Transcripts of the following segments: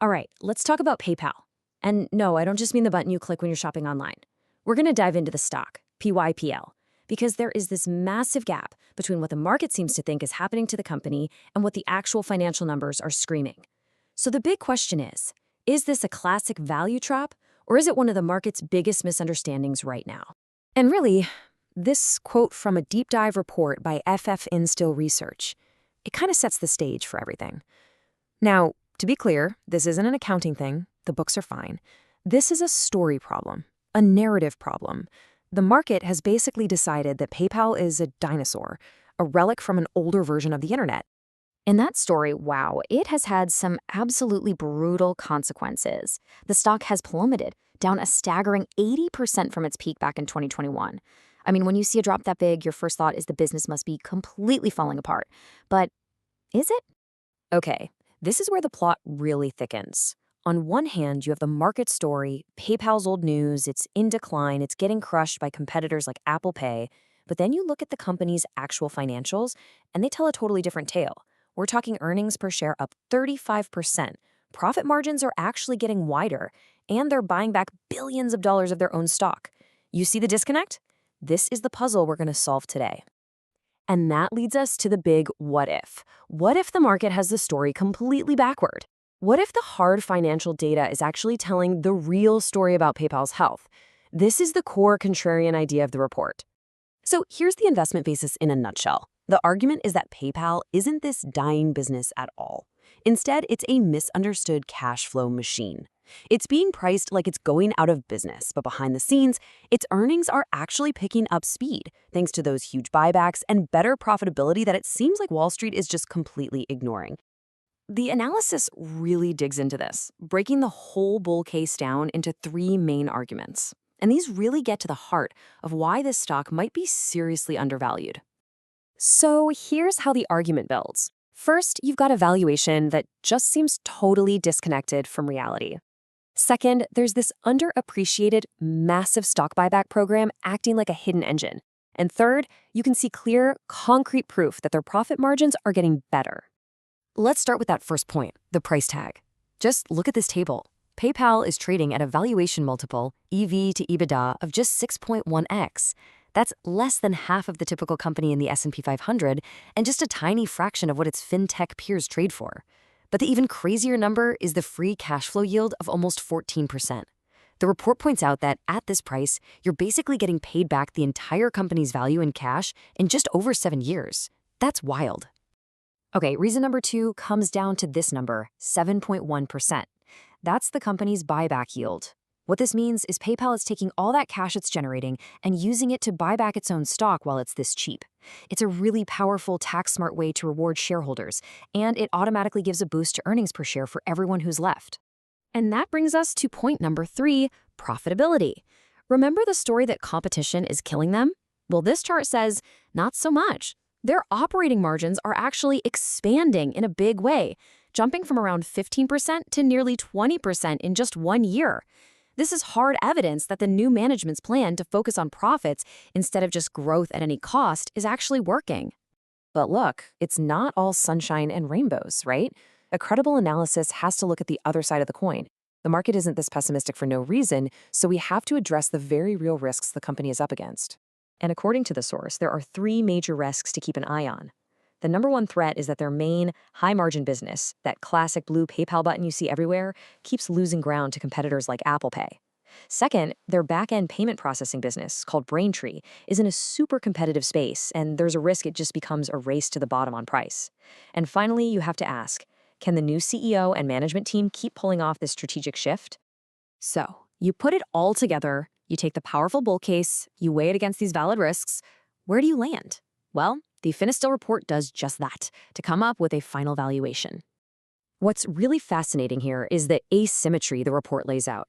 All right, let's talk about PayPal. And no, I don't just mean the button you click when you're shopping online. We're going to dive into the stock, PYPL, because there is this massive gap between what the market seems to think is happening to the company and what the actual financial numbers are screaming. So the big question is this a classic value trap, or is it one of the market's biggest misunderstandings right now? And really, this quote from a deep dive report by fffinstill Research, it kind of sets the stage for everything. Now, to be clear, this isn't an accounting thing. The books are fine. This is a story problem, a narrative problem. The market has basically decided that PayPal is a dinosaur, a relic from an older version of the internet. In that story, wow, it has had some absolutely brutal consequences. The stock has plummeted, down a staggering 80% from its peak back in 2021. I mean, when you see a drop that big, your first thought is the business must be completely falling apart. But is it? Okay, this is where the plot really thickens. On one hand, you have the market story, PayPal's old news, it's in decline, it's getting crushed by competitors like Apple Pay. But then you look at the company's actual financials, and they tell a totally different tale. We're talking earnings per share up 35%. Profit margins are actually getting wider, and they're buying back billions of dollars of their own stock. You see the disconnect? This is the puzzle we're going to solve today. And that leads us to the big what if. What if the market has the story completely backward? What if the hard financial data is actually telling the real story about PayPal's health? This is the core contrarian idea of the report. So here's the investment basis in a nutshell. The argument is that PayPal isn't this dying business at all. Instead, it's a misunderstood cash flow machine. It's being priced like it's going out of business, but behind the scenes, its earnings are actually picking up speed, thanks to those huge buybacks and better profitability that it seems like Wall Street is just completely ignoring. The analysis really digs into this, breaking the whole bull case down into three main arguments. And these really get to the heart of why this stock might be seriously undervalued. So here's how the argument builds. First, you've got a valuation that just seems totally disconnected from reality. Second, there's this underappreciated, massive stock buyback program acting like a hidden engine. And third, you can see clear, concrete proof that their profit margins are getting better. Let's start with that first point, the price tag. Just look at this table. PayPal is trading at a valuation multiple, EV to EBITDA, of just 6.1x. That's less than half of the typical company in the S&P 500 and just a tiny fraction of what its fintech peers trade for. But the even crazier number is the free cash flow yield of almost 14%. The report points out that at this price, you're basically getting paid back the entire company's value in cash in just over 7 years. That's wild. Okay, reason number two comes down to this number, 7.1%. That's the company's buyback yield. What this means is PayPal is taking all that cash it's generating and using it to buy back its own stock while it's this cheap. It's a really powerful, tax-smart way to reward shareholders, and it automatically gives a boost to earnings per share for everyone who's left. And that brings us to point number three, profitability. Remember the story that competition is killing them? Well, this chart says, not so much. Their operating margins are actually expanding in a big way, jumping from around 15% to nearly 20% in just 1 year. This is hard evidence that the new management's plan to focus on profits instead of just growth at any cost is actually working. But look, it's not all sunshine and rainbows, right? A credible analysis has to look at the other side of the coin. The market isn't this pessimistic for no reason, so we have to address the very real risks the company is up against. And according to the source, there are three major risks to keep an eye on. The number one threat is that their main, high-margin business, that classic blue PayPal button you see everywhere, keeps losing ground to competitors like Apple Pay. Second, their back-end payment processing business, called Braintree, is in a super competitive space, and there's a risk it just becomes a race to the bottom on price. And finally, you have to ask, can the new CEO and management team keep pulling off this strategic shift? So, you put it all together, you take the powerful bull case, you weigh it against these valid risks. Where do you land? Well, the fffinstill report does just that, to come up with a final valuation. What's really fascinating here is the asymmetry the report lays out.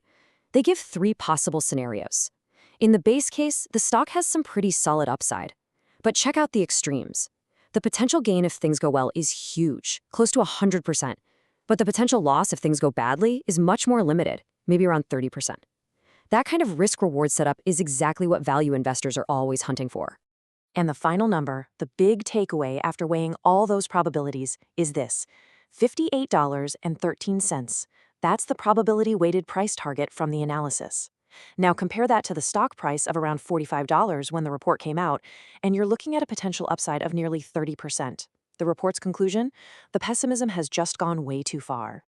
They give three possible scenarios. In the base case, the stock has some pretty solid upside. But check out the extremes. The potential gain if things go well is huge, close to 100%. But the potential loss if things go badly is much more limited, maybe around 30%. That kind of risk-reward setup is exactly what value investors are always hunting for. And the final number, the big takeaway after weighing all those probabilities, is this: $58.13. That's the probability-weighted price target from the analysis. Now compare that to the stock price of around $45 when the report came out, and you're looking at a potential upside of nearly 30%. The report's conclusion? The pessimism has just gone way too far.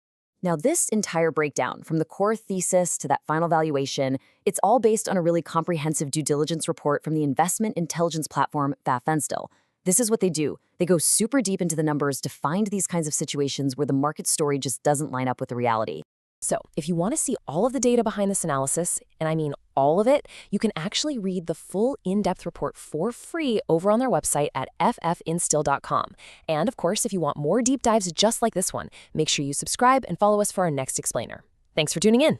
Now, this entire breakdown, from the core thesis to that final valuation, it's all based on a really comprehensive due diligence report from the investment intelligence platform fffinstill. This is what they do. They go super deep into the numbers to find these kinds of situations where the market story just doesn't line up with the reality. So, if you want to see all of the data behind this analysis, and I mean all of it, you can actually read the full in-depth report for free over on their website at fffinstill.com. And of course, if you want more deep dives just like this one, make sure you subscribe and follow us for our next explainer. Thanks for tuning in.